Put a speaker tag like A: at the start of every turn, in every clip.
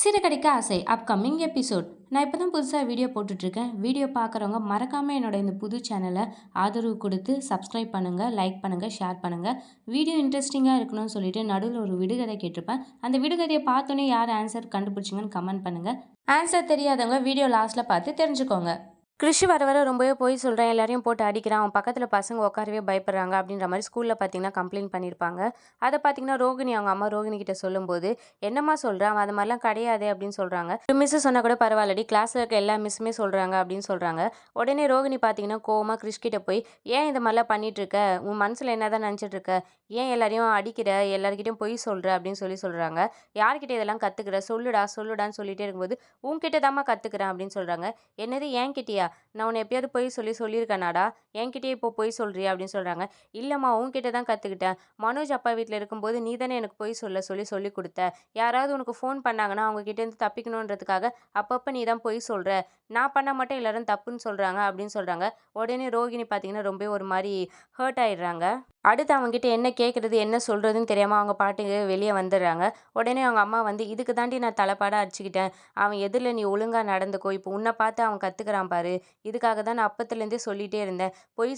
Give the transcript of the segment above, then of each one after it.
A: சிறுகடிக்க ஆசை upcoming episode. நான் இப்போ தான் புதுசாக வீடியோ போட்டுட்ருக்கேன். வீடியோ பார்க்குறவங்க மறக்காமல் என்னோட இந்த புது சேனலை ஆதரவு கொடுத்து சப்ஸ்கிரைப் பண்ணுங்கள், லைக் பண்ணுங்கள், ஷேர் பண்ணுங்கள். வீடியோ இன்ட்ரெஸ்டிங்காக இருக்கணும்னு சொல்லிட்டு நடுவில் ஒரு விடுகதை கேட்டிருப்பேன். அந்த விடுகதையை பார்த்தோன்னே யார் ஆன்சர் கண்டுபிடிச்சிங்கன்னு கமெண்ட் பண்ணுங்கள். ஆன்சர் தெரியாதவங்க வீடியோ லாஸ்ட்டில் பார்த்து தெரிஞ்சுக்கோங்க. கிருஷி வர வர ரொம்பவே போய் சொல்கிறேன், எல்லாரையும் போட்டு அடிக்கிறான், அவன் பக்கத்தில் பசங்க உட்காரவே பயப்படுறாங்க அப்படின்ற மாதிரி ஸ்கூலில் பார்த்தீங்கன்னா கம்ப்ளைண்ட் பண்ணியிருப்பாங்க. அதை பார்த்தீங்கன்னா ரோகிணி அவங்க அம்மா ரோகிணி கிட்ட சொல்லும்போது, என்னம்மா சொல்கிறான், அவன் அது மாதிரிலாம் கிடையாது அப்படின்னு சொல்கிறாங்க. ஒரு மிஸ்ஸு சொன்னால் கூட பரவாயில்லடி, கிளாஸில் இருக்க எல்லா மிஸ்ஸுமே சொல்கிறாங்க அப்படின்னு சொல்கிறாங்க. உடனே ரோகிணி பார்த்தீங்கன்னா கோவமாக கிருஷ் கிட்ட போய், ஏன் இந்த மாதிரிலாம் பண்ணிட்டு இருக்க, உன் மனசில் என்ன தான் நினச்சிட்டு இருக்க, ஏன் எல்லாரையும் அடிக்கிற, எல்லாருக்கிட்டையும் பொய் சொல்கிற அப்படின்னு சொல்கிறாங்க. யார்கிட்ட இதெல்லாம் கற்றுக்கிற, சொல்லுடா சொல்லுடான்னு சொல்லிட்டே இருக்கும்போது, உன்கிட்ட தாம்மா கற்றுக்குறேன் அப்படின்னு சொல்கிறாங்க. என்னது என்கிட்டயா, நான் உன்னை எப்பயாவது பொய் சொல்லியிருக்கேனாடா, என்கிட்டயே இப்போ பொய் சொல்கிறியா அப்படின்னு சொல்கிறாங்க. இல்லைம்மா உன்கிட்ட தான் கற்றுக்கிட்டேன், மனோஜ் அப்பா வீட்டில் இருக்கும்போது நீ தானே எனக்கு பொய் சொல்லி கொடுத்த, யாராவது உனக்கு ஃபோன் பண்ணாங்கன்னா அவங்க கிட்டேருந்து தப்பிக்கணுன்றதுக்காக அப்பப்போ நீ தான் பொய் சொல்கிற, நான் பண்ணால் மட்டும் எல்லாரும் தப்புன்னு சொல்கிறாங்க அப்படின்னு சொல்கிறாங்க. உடனே ரோகிணி பார்த்தீங்கன்னா ரொம்ப ஒரு மாதிரி ஹர்ட் ஆயிடுறாங்க. அடுத்து அவங்ககிட்ட என்ன கேட்குறது என்ன சொல்கிறதுன்னு தெரியாமல் அவங்க பாட்டுக்கு வெளியே வந்துடுறாங்க. உடனே அவங்க அம்மா வந்து, இதுக்கு தாண்டி நான் தலைப்பாடாக அடிச்சுக்கிட்டேன், அவன் எதிரில் நீ ஒழுங்காக நடந்துக்கோ, இப்போ உன்னை பார்த்து அவன் கற்றுக்கிறான் பாரு, இதுக்காக தான் நான் அப்பத்துலேருந்தே சொல்லிகிட்டே இருந்தேன், பொய்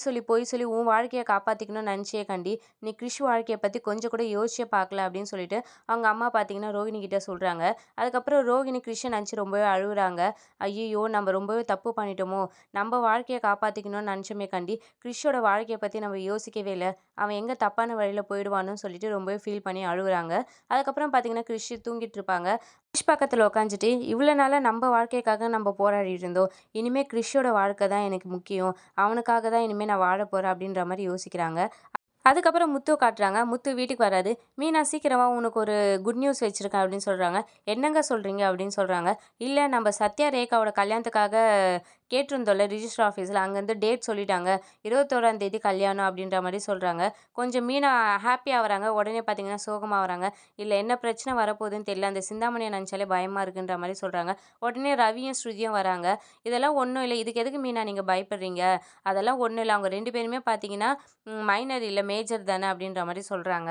A: சொல்லி உன் வாழ்க்கையை காப்பாற்றிக்கணும்னு நினச்சே கண்டி நீ கிறிஷ் வாழ்க்கையை பற்றி கொஞ்சம் கூட யோசிச்சே பார்க்கல அப்படின்னு சொல்லிட்டு அவங்க அம்மா பார்த்தீங்கன்னா ரோகிணி கிட்ட சொல்கிறாங்க. அதுக்கப்புறம் ரோகிணி கிறிஷை நினச்சி ரொம்பவே அழுகுறாங்க. ஐயோ நம்ம ரொம்பவே தப்பு பண்ணிட்டோமோ, நம்ம வாழ்க்கையை காப்பாற்றிக்கணும்னு நினச்சோமே கண்டி கிறிஷோட வாழ்க்கையை பற்றி நம்ம யோசிக்கவே இல்லை, அவன் எங்கே தப்பான வழியில் போயிடுவான்னு சொல்லிட்டு ரொம்பவே ஃபீல் பண்ணி அழுகுறாங்க. அதுக்கப்புறம் பார்த்தீங்கன்னா கிறிஷ் தூங்கிட்டு இருப்பாங்க. கிறிஷ் பக்கத்தில் உட்காந்துட்டு, இவ்வளோ நாளாக நம்ம வாழ்க்கைக்காக நம்ம போராடிட்டு இருந்தோம், இனிமேல் கிறிஷோட வாழ்க்கை தான் எனக்கு முக்கியம், அவனுக்காக தான் இனிமேல் நான் வாழ போகிறேன் அப்படின்ற மாதிரி யோசிக்கிறாங்க. அதுக்கப்புறம் முத்துவை காட்டுறாங்க. முத்து வீட்டுக்கு வராது. மீனா சீக்கிரமா உனக்கு ஒரு குட் நியூஸ் வச்சுருக்கேன் அப்படின்னு சொல்கிறாங்க. என்னங்க சொல்கிறீங்க அப்படின்னு சொல்கிறாங்க. இல்லை நம்ம சத்யா ரேகாவோட கல்யாணத்துக்காக கேட்டிருந்தோம்ல ரிஜிஸ்டர் ஆஃபீஸில், அங்கேருந்து டேட் சொல்லிட்டாங்க, 21ஆம் தேதி கல்யாணம் அப்படின்ற மாதிரி சொல்கிறாங்க. கொஞ்சம் மீனா ஹாப்பியாக வராங்க. உடனே பார்த்தீங்கன்னா சோகமாக வராங்க. இல்லை என்ன பிரச்சனை வரப்போகுதுன்னு தெரியல, அந்த சிந்தாமணியை நினச்சாலே பயமாக இருக்குன்ற மாதிரி சொல்கிறாங்க. உடனே ரவியும் ஸ்ருதியும் வராங்க. இதெல்லாம் ஒன்றும் இல்லை, இதுக்கு எதுக்கு மீனா நீங்கள் பயப்படுறீங்க, அதெல்லாம் ஒன்றும் இல்லை, அவங்க 2 பேருமே பார்த்தீங்கன்னா மைனர் இல்லை மேஜர் தானே அப்படின்ற மாதிரி சொல்கிறாங்க.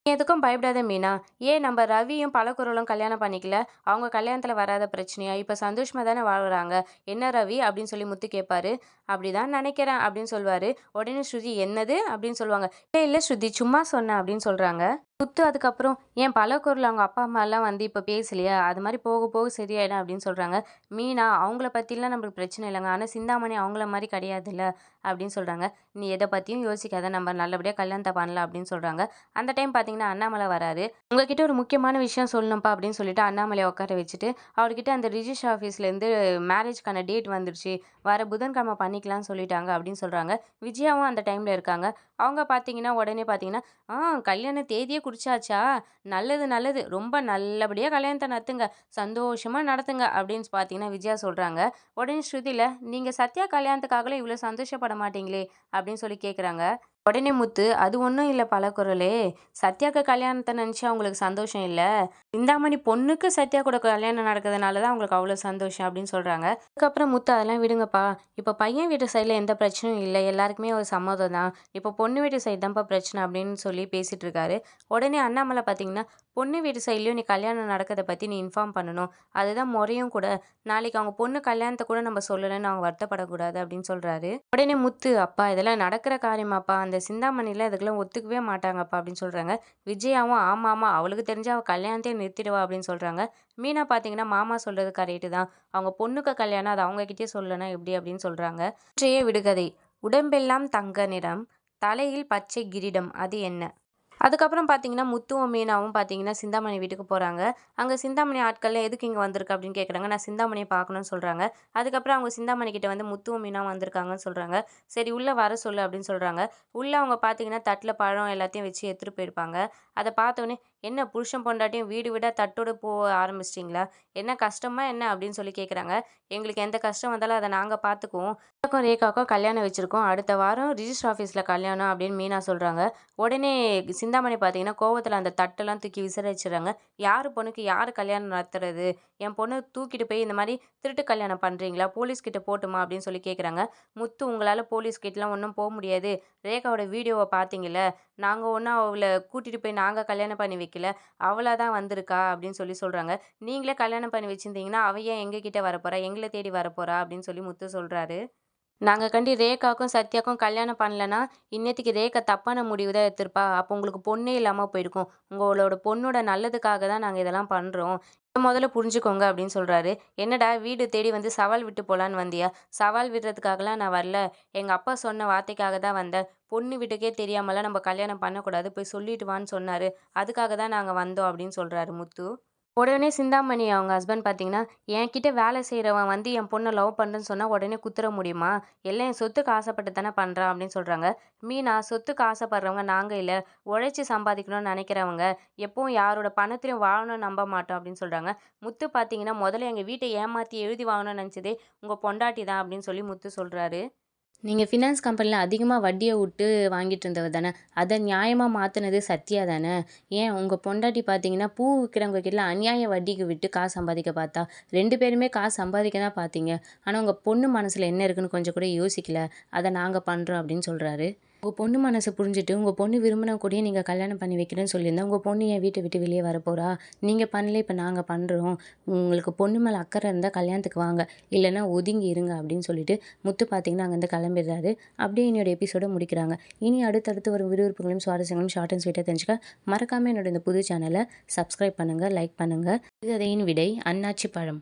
A: நீ எதுக்கும் பயப்படாத மீனா, ஏன் நம்ம ரவியும் பலகுரலும் கல்யாணம் பண்ணிக்கல, அவங்க கல்யாணத்தில் வராத பிரச்சனையா, இப்போ சந்தோஷமாக தானே வாழ்கிறாங்க, என்ன ரவி அப்படின்னு சொல்லி முத்து கேட்பாரு. அப்படிதான் நினைக்கிறேன் அப்படின்னு சொல்லுவார். உடனே ஸ்ருதி என்னது அப்படின்னு சொல்லுவாங்க. இல்லை இல்லை ஸ்ருதி சும்மா சொன்னேன் அப்படின்னு சொல்கிறாங்க. முத்து அதுக்கப்புறம் ஏன் பலகுரல் அவங்க அப்பா அம்மாலாம் வந்து இப்போ பேசலையா, அது மாதிரி போக போக சரியாயிடும் அப்படின்னு சொல்கிறாங்க. மீனா அவங்கள பற்றிலாம் நம்மளுக்கு பிரச்சனை இல்லைங்க, ஆனால் சிந்தாமணி அவங்கள மாதிரி கிடையாதுல்ல அப்படின்னு சொல்கிறாங்க. நீ எதை பற்றியும் யோசிக்காத, நம்ம நல்லபடியாக கல்யாணத்தை பண்ணலாம் அப்படின்னு சொல்கிறாங்க. அந்த டைம் பார்த்தீங்கன்னா அண்ணாமலை வராரு. உங்ககிட்ட ஒரு முக்கியமான விஷயம் சொல்லணும்ப்பா அப்படின்னு சொல்லிட்டு அண்ணாமலையை உட்கார வச்சுட்டு, அவர்கிட்ட அந்த ரிஜிஸ்டர் ஆஃபீஸ்லேருந்து மேரேஜ்க்கான டேட் வந்துடுச்சு, வர புதன்கிழமை பண்ணிக்கலாம்னு சொல்லிட்டாங்க அப்படின்னு சொல்கிறாங்க. விஜயாவும் அந்த டைமில் இருக்காங்க. அவங்க பார்த்தீங்கன்னா உடனே பார்த்தீங்கன்னா, கல்யாண தேதியே குறிச்சாச்சா, நல்லது நல்லது, ரொம்ப நல்லபடியாக கல்யாணத்தை நடத்துங்க, சந்தோஷமாக நடத்துங்க அப்படின்னு பார்த்தீங்கன்னா விஜயா சொல்கிறாங்க. உடனே ஸ்ருதியில், நீங்கள் சத்யா கல்யாணத்துக்காகலாம் இவ்வளோ சந்தோஷப்பட மாட்டீங்களே அப்படின்னு சொல்லி கேட்குறாங்க. உடனே முத்து, அது ஒன்றும் இல்லை பலகுரலே, சத்யாவுக்கு கல்யாணத்தை நினச்சி அவங்களுக்கு சந்தோஷம் இல்லை, சிந்தாமணி பொண்ணுக்கு சத்யா கூட கல்யாணம் நடக்கிறதுனால தான் அவங்களுக்கு அவ்வளோ சந்தோஷம் அப்படின்னு சொல்கிறாங்க. அதுக்கப்புறம் முத்து அதெல்லாம் விடுங்கப்பா, இப்போ பையன் வீட்டு சைடில் எந்த பிரச்சனையும் இல்லை, எல்லாருக்குமே ஒரு சம்மதம் தான், இப்போ பொண்ணு வீட்டு சைடு தான்ப்பா பிரச்சனை அப்படின்னு சொல்லி பேசிகிட்டு இருக்காரு. உடனே அண்ணாமலை பார்த்தீங்கன்னா, பொண்ணு வீட்டு சைட்லேயும் நீ கல்யாணம் நடக்கிறத பற்றி நீ இன்ஃபார்ம் பண்ணணும், அதுதான் முறையும் கூட, நாளைக்கு அவங்க பொண்ணு கல்யாணத்தை கூட நம்ம சொல்லலைன்னு அவங்க வருத்தப்படக்கூடாது அப்படின்னு சொல்கிறாரு. உடனே முத்து, அப்பா இதெல்லாம் நடக்கிற காரியமாப்பா, அந்த சிந்தாமணியில் இதுக்கெல்லாம் ஒத்துக்கவே மாட்டாங்கப்பா அப்படின்னு சொல்கிறாங்க. விஜயாவும் ஆமாம் அவளுக்கு தெரிஞ்சு அவள் கல்யாணத்தையே நிறுத்திடுவா அப்படின்னு சொல்கிறாங்க. மீனா பார்த்தீங்கன்னா மாமா சொல்கிறது கரெக்டு தான், அவங்க பொண்ணுக்கு கல்யாணம் அது அவங்கக்கிட்டே சொல்லனா எப்படி அப்படின்னு சொல்கிறாங்க. இன்றைய விடுகதை, உடம்பெல்லாம் தங்க நிறம், தலையில் பச்சை கிரீடம், அது என்ன? அதுக்கப்புறம் பார்த்தீங்கன்னா முத்துவும் மீனாவும் பார்த்தீங்கன்னா சிந்தாமணி வீட்டுக்கு போகிறாங்க. அங்கே சிந்தாமணி ஆட்கள்லாம் எதுக்கு இங்கே வந்திருக்கு அப்படின்னு கேட்குறாங்க. நான் சிந்தாமணியை பார்க்கணும்னு சொல்கிறாங்க. அதுக்கப்புறம் அவங்க சிந்தாமணி கிட்ட வந்து முத்துவும் மீனாவும் வந்திருக்காங்கன்னு சொல்கிறாங்க. சரி உள்ளே வர சொல்லு அப்படின்னு சொல்கிறாங்க. உள்ளே அவங்க பார்த்தீங்கன்னா தட்டில் பழம் எல்லாத்தையும் வச்சு எடுத்துகிட்டு போயிருப்பாங்க. அதை பார்த்தோன்னே, என்ன புருஷன் பொண்டாட்டியும் வீடு வீடாக தட்டோடு போக ஆரம்பிச்சிட்டிங்களா, என்ன கஷ்டமா என்ன அப்படின்னு சொல்லி கேட்குறாங்க. எங்களுக்கு எந்த கஷ்டம் வந்தாலும் அதை நாங்கள் பார்த்துக்குவோம், ரேகாவுக்கும் கல்யாணம் வச்சுருக்கோம், அடுத்த வாரம் ரிஜிஸ்டர் ஆஃபீஸில் கல்யாணம் அப்படின்னு மீனா சொல்கிறாங்க. உடனே சிந்தாமணி பார்த்தீங்கன்னா கோவத்தில் அந்த தட்டெல்லாம் தூக்கி விசிறிச்சிடுறாங்க. யார் பொண்ணுக்கு யார் கல்யாணம் நடத்துறது, என் பொண்ணு தூக்கிட்டு போய் இந்த மாதிரி திருட்டு கல்யாணம் பண்ணுறீங்களா, போலீஸ்கிட்ட போட்டுமா அப்படின்னு சொல்லி கேட்குறாங்க. முத்து, உங்களால் போலீஸ்கிட்டலாம் ஒன்றும் போக முடியாது, ரேகாவோட வீடியோவை பார்த்தீங்கல்ல, நாங்கள் ஒன்றும் அவளை கூட்டிகிட்டு போய் நாங்கள் கல்யாணம் பண்ணி வைக்கல, வைக்கல. அவளா தான் வந்திருக்கா அப்படின்னு சொல்றாங்க. நீங்களே கல்யாணம் பண்ணி வச்சிருந்தீங்கன்னா, அவ ஏன் எங்ககிட்ட வரப்போறா? எங்கள தேடி வரப்போறா அப்படின்னு முத்து சொல்றாரு. நாங்க கண்டி ரேகாக்கும், சத்யாக்கும் கல்யாணம் பண்ணலன்னா, இன்னேத்துக்கு ரேகா தப்பான முடிவு தான் எடுத்திருப்பா. அப்போ உங்களுக்கு பொண்ணே இல்லாம போயிருக்கும். உங்களோட பொண்ணோட நல்லதுக்காக தான் நாங்க இதெல்லாம் பண்றோம். இத மொதல்ல புரிஞ்சுக்கோங்க அப்படின்னு சொல்றாரு. என்னடா வீடு தேடி வந்து சவால் விட்டு போலான்னு வந்தியா? சவால் விடுறதுக்காகலாம் நான் வரல. எங்க அப்பா சொன்ன வார்த்தைக்காக தான் வந்தேன். பொண்ணு வீட்டுக்கே தெரியாமலாம் நம்ம கல்யாணம் பண்ணக்கூடாது. போய் சொல்லிட்டு வான்னு சொன்னாரு. அதுக்காக தான் நாங்க வந்தோம் அப்படின்னு சொல்றாரு முத்து. உடனே சிந்தாமணி அவங்க ஹஸ்பண்ட் பார்த்தீங்கன்னா, என்கிட்ட வேலை செய்றவன் வந்து என் பொண்ண லவ் பண்றேன்னு சொன்னா உடனே குத்துற முடியுமா? எல்லாம் என் சொத்துக்கு ஆசைப்பட்டு தானே பண்றான் அப்படின்னு சொல்றாங்க. மீனா சொத்துக்கு ஆசைப்படுறவங்க நாங்க இல்ல. உழைச்சு சம்பாதிக்கணும்னு நெனைக்கிறவங்க. எப்பவும் யாரோட பணத்திலும் வாழணும்னு நம்ப மாட்டோம் அப்படின்னு சொல்றாங்க. முத்து பார்த்தீங்கன்னா, முதல்ல எங்க வீட்ட ஏமாத்தி எழுதி வாங்கணும்னு நெனச்சதே உங்க பொண்டாட்டி தான் அப்படின்னு முத்து சொல்றாரு. நீங்க ஃபினான்ஸ் கம்பெனில அதிகமா வட்டிய வுட்டு வாங்கிட்டு இருந்தவ தானே! அத நியாயமா மாத்துனது சத்யா தானே! ஏன் உங்க பொண்டாட்டி பார்த்தீங்கன்னா, பூ விக்கிறவங்க கிட்டலாம் அநியாய வட்டிக்கு விட்டு காசு சம்பாதிக்க பார்த்தா! 2 பேருமே காசு சம்பாதிக்க தான் பார்த்தீங்க. ஆனா உங்க பொண்ணு மனசுல என்ன இருக்குன்னு கொஞ்சம் கூட யோசிக்கல. அத நாங்க பண்றோம் அப்படின்னு சொல்றாரு. உங்க பொண்ணு மனச புரிஞ்சுட்டு, உங்க பொண்ணு விரும்பின கூடயே நீங்க கல்யாணம் பண்ணி வைக்கிறேன்னு சொல்லியிருந்தா, உங்க பொண்ணு ஏன் வீட்ட விட்டு வெளிய வரப்போறா? நீங்க பண்ணல, இப்ப நாங்க பண்றோம். உங்களுக்கு பொண்ணு மேல அக்கறை இருந்தா கல்யாணத்துக்கு வாங்க. இல்லன்னா ஒதுங்கி இருங்க அப்படின்னு சொல்லிட்டு, முத்து பார்த்தீங்கன்னா அங்கேருந்து கிளம்பிடுறாரு. அப்படியே என்னோட எபிசோட முடிக்கிறாங்க. இனி அடுத்தடுத்து வரும் விறுவிறுப்புகளையும், சுவாரஸ்யங்களையும் ஷார்ட் அண்ட் ஸ்வீட்டா தெரிஞ்சுக்க, மறக்காம என்னோட இந்த புது சேனல சப்ஸ்கிரைப் பண்ணுங்க, லைக் பண்ணுங்க. இது கதையின் விடை அண்ணாச்சி பழம்.